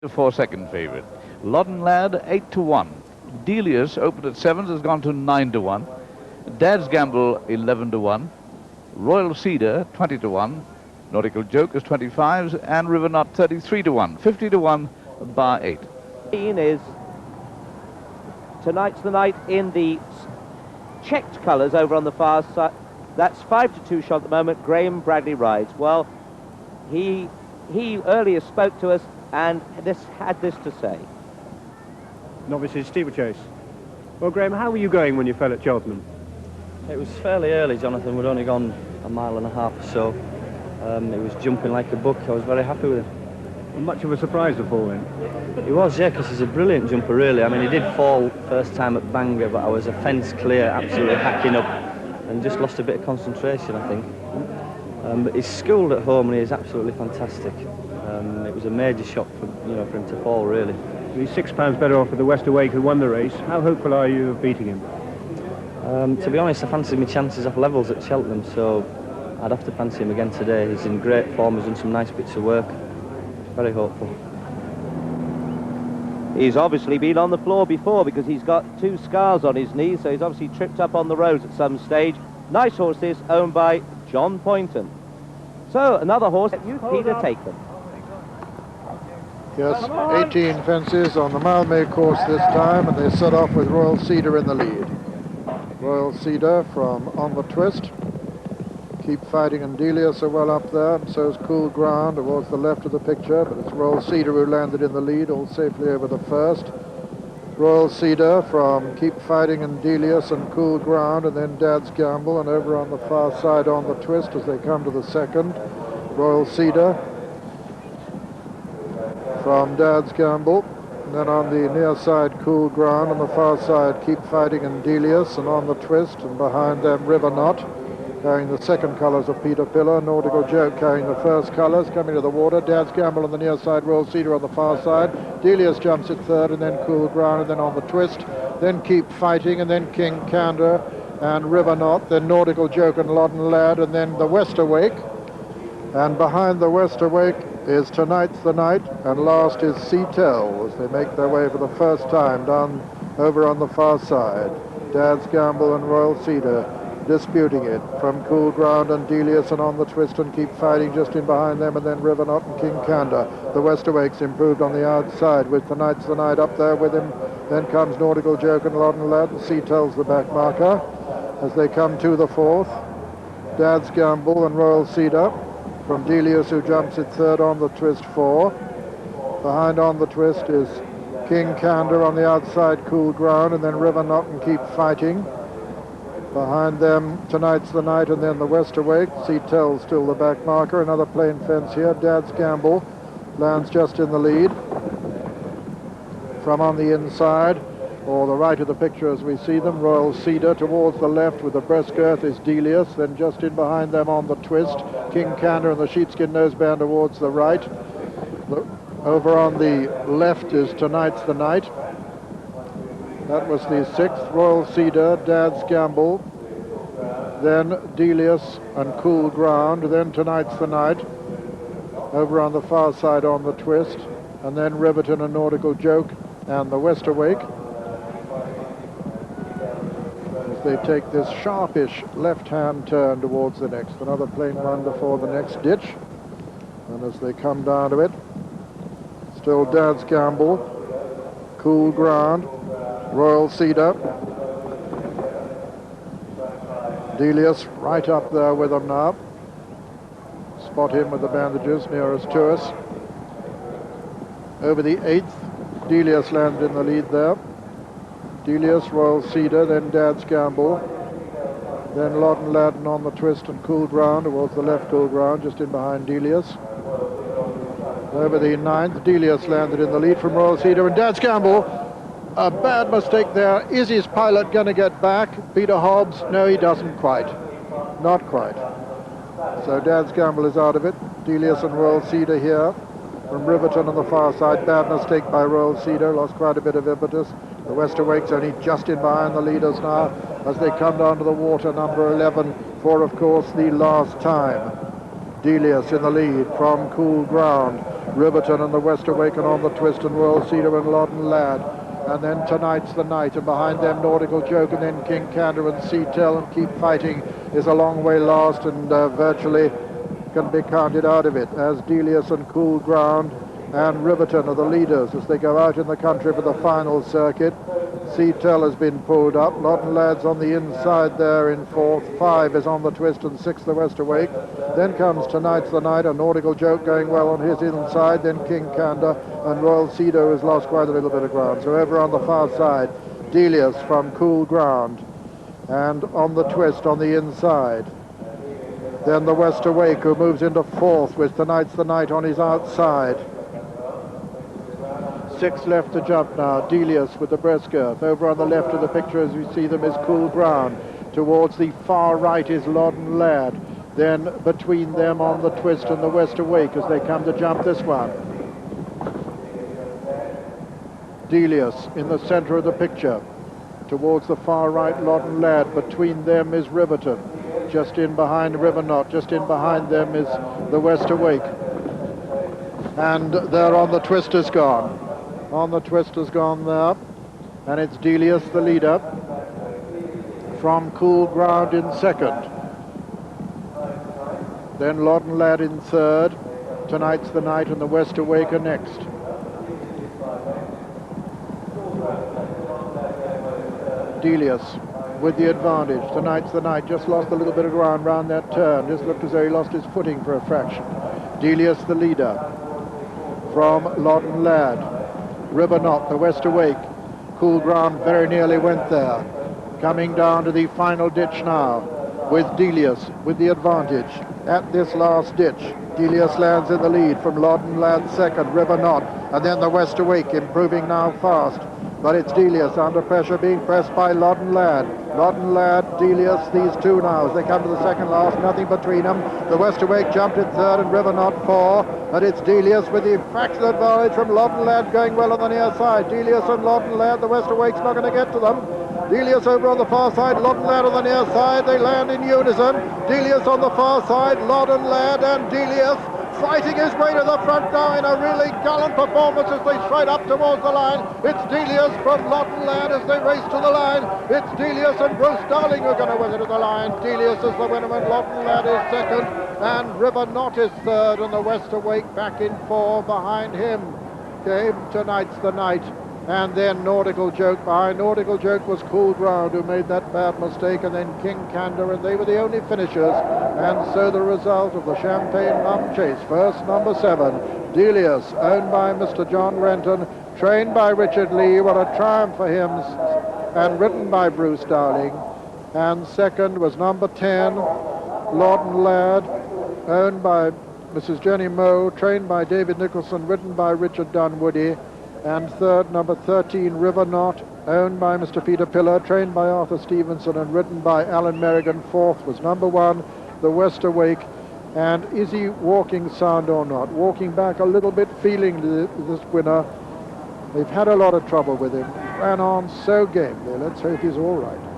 The 4-second favourite. Loddon Lad 8-1. Delius opened at 7s, has gone to 9-1. Dad's Gamble 11-1. Royal Cedar 20-1. Nautical Joke is 25s, and River Knot 33-1. 50-1 bar 8. Is tonight's the night in the checked colours over on the far side. That's 5-2 shot at the moment. Graham Bradley rides. Well, he earlier spoke to us and had this to say. Novice's steeplechase. Well, Graham, how were you going when you fell at Cheltenham? It was fairly early, Jonathan. We'd only gone a mile and a half or so. It was jumping like a buck. I was very happy with him. Much of a surprise to fall in. He was, yeah, because he's a brilliant jumper, really. I mean, he did fall first time at Bangor, but I was a fence clear, absolutely hacking up, and just lost a bit of concentration, I think. But he's schooled at home, and he is absolutely fantastic. It was a major shock for him to fall, really. He's £6 better off with the West Awake, who won the race. How hopeful are you of beating him? To be honest, I fancied my chances off levels at Cheltenham, so I'd have to fancy him again today. He's in great form, he's done some nice bits of work. Very hopeful. He's obviously been on the floor before because he's got 2 scars on his knees, so he's obviously tripped up on the roads at some stage. Nice horse this, owned by John Poynton. So, another horse, Peter take them. Yes, 18 fences on the Malmö course this time, and they set off with Royal Cedar in the lead. Royal Cedar from On the Twist. Keep Fighting and Delius are well up there, and so is Cool Ground towards the left of the picture, but it's Royal Cedar who landed in the lead, all safely over the first. Royal Cedar from Keep Fighting and Delius and Cool Ground, and then Dad's Gamble, and over on the far side On the Twist as they come to the second. Royal Cedar from Dad's Gamble, and then on the near side Cool Ground, on the far side Keep Fighting and Delius, and On the Twist, and behind them River Knot, carrying the second colours of Peter Pillar, Nautical Joke carrying the first colours, coming to the water, Dad's Gamble on the near side, Royal Cedar on the far side, Delius jumps at third, and then Cool Ground, and then On the Twist, then Keep Fighting, and then King Candor, and River Knot, then Nautical Joke and Loddon Lad, and then the West Awake, and behind the West Awake is Tonight's the Night, and last is Sea Tell as they make their way for the first time down over on the far side. Dad's Gamble and Royal Cedar disputing it from Cool Ground and Delius, and On the Twist and Keep Fighting just in behind them, and then River Knot and King Candor. The West Awake's improved on the outside with Tonight's the Night up there with him. Then comes Nautical Joke and Loddon Lad, and Sea Tell's the back marker as they come to the fourth. Dad's Gamble and Royal Cedar from Delius, who jumps at third, On the Twist 4. Behind On the Twist is King Candor, on the outside Cool Ground, and then River Knot and Keep Fighting. Behind them Tonight's the Night, and then the West Awake. Sea Tell still the back marker. Another plain fence here. Dad's Gamble lands just in the lead. From on the inside, or the right of the picture as we see them, Royal Cedar towards the left with the breast girth is Delius, then just in behind them On the Twist, King Candor and the sheepskin noseband towards the right. Over on the left is Tonight's the Night. That was the sixth. Royal Cedar, Dad's Gamble, then Delius and Cool Ground, then Tonight's the Night. Over on the far side On the Twist, and then Riverton and Nautical Joke and the West Awake. They take this sharpish left-hand turn towards the next. Another plain run before the next ditch. And as they come down to it, still Dad's Gamble, Cool Ground, Royal Cedar, Delius right up there with them now. Spot him with the bandages nearest to us. Over the 8th, Delius landed in the lead there. Delius, Royal Cedar, then Dad's Gamble, then Loddon Lad and On the Twist and Cool Ground towards the left Cool Ground, just in behind Delius. Over the 9th, Delius landed in the lead from Royal Cedar, and Dad's Gamble, a bad mistake there. Is his pilot going to get back? Peter Hobbs? No, he doesn't quite. Not quite. So Dad's Gamble is out of it. Delius and Royal Cedar here from Riverton on the far side. Bad mistake by Royal Cedar, lost quite a bit of impetus. The West Awake's only just in behind the leaders now as they come down to the water, number 11, for, of course, the last time. Delius in the lead from Cool Ground. Riverton and the West Awaken on the twist, and Royal Cedar and Loddon Lad. And then Tonight's the Night, and behind them Nautical Joke, and then King Candor and Sea Tell, and Keep Fighting is a long way last and virtually can be counted out of it, as Delius and Cool Ground and Riverton are the leaders as they go out in the country for the final circuit. Sea Tell has been pulled up. Loddon Lad's on the inside there in fourth. 5 is on the twist, and 6 the West Awake. Then comes Tonight's the Night, a Nautical Joke going well on his inside. Then King Candor, and Royal Cedar has lost quite a little bit of ground. So over on the far side, Delius from Cool Ground, and on the twist on the inside. Then the West Awake, who moves into fourth with Tonight's the Night on his outside. 6 left to jump now. Delius with the breast girth. Over on the left of the picture as we see them is Cool Ground. Towards the far right is Loddon Lad. Then between them on the twist and the West Awake as they come to jump this one. Delius in the center of the picture. Towards the far right, Loddon Lad. Between them is Riverton. Just in behind River Knot. Just in behind them is the West Awake. And there on the twist has gone. On the twist has gone there, and it's Delius the leader from Cool Ground in second. Then Loddon Lad in third. Tonight's the Night and the West Awake are next. Delius with the advantage. Tonight's the Night just lost a little bit of ground round that turn. Just looked as though he lost his footing for a fraction. Delius the leader from Loddon Lad. River Knot, the West Awake. Cool Ground very nearly went there. Coming down to the final ditch now with Delius with the advantage. At this last ditch, Delius lands in the lead from Loddon Lad second, River Knot, and then the West Awake improving now fast. But it's Delius under pressure, being pressed by Loddon Lad. Loddon Lad, Delius, these two now as they come to the second last, nothing between them. The West Awake jumped in third and River Knot 4. And it's Delius with the fractional advantage from Loddon Lad going well on the near side. Delius and Loddon Lad, the West Awake's not going to get to them. Delius over on the far side, Loddon Lad on the near side. They land in unison. Delius on the far side, Loddon Lad and Delius fighting his way to the front now in a really gallant performance as they stride up towards the line. It's Delius from Loddon Lad as they race to the line. It's Delius and Bruce Dowling who are going to win it to the line. Delius is the winner and Loddon Lad is second. And River Knot is third, and the West Awake back in 4 behind him. Came Tonight's the Night. And then Nautical Joke. Behind Nautical Joke was Cool Ground, who made that bad mistake, and then King Candor, and they were the only finishers. And so the result of the Champagne Mumm Chase. First, number 7, Delius, owned by Mr. John Renton, trained by Richard Lee. What a triumph for him, and ridden by Bruce Dowling. And second was number 10, Loddon Lad, owned by Mrs. Jenny Moe, trained by David Nicholson, ridden by Richard Dunwoody. And third, number 13, River Knot, owned by Mr. Peter Pillar, trained by Arthur Stevenson and ridden by Alan Merrigan. Fourth was number 1, the West Awake. And is he walking sound or not? Walking back a little bit, feeling this winner. They've had a lot of trouble with him. Ran on so gamely. Let's hope he's all right.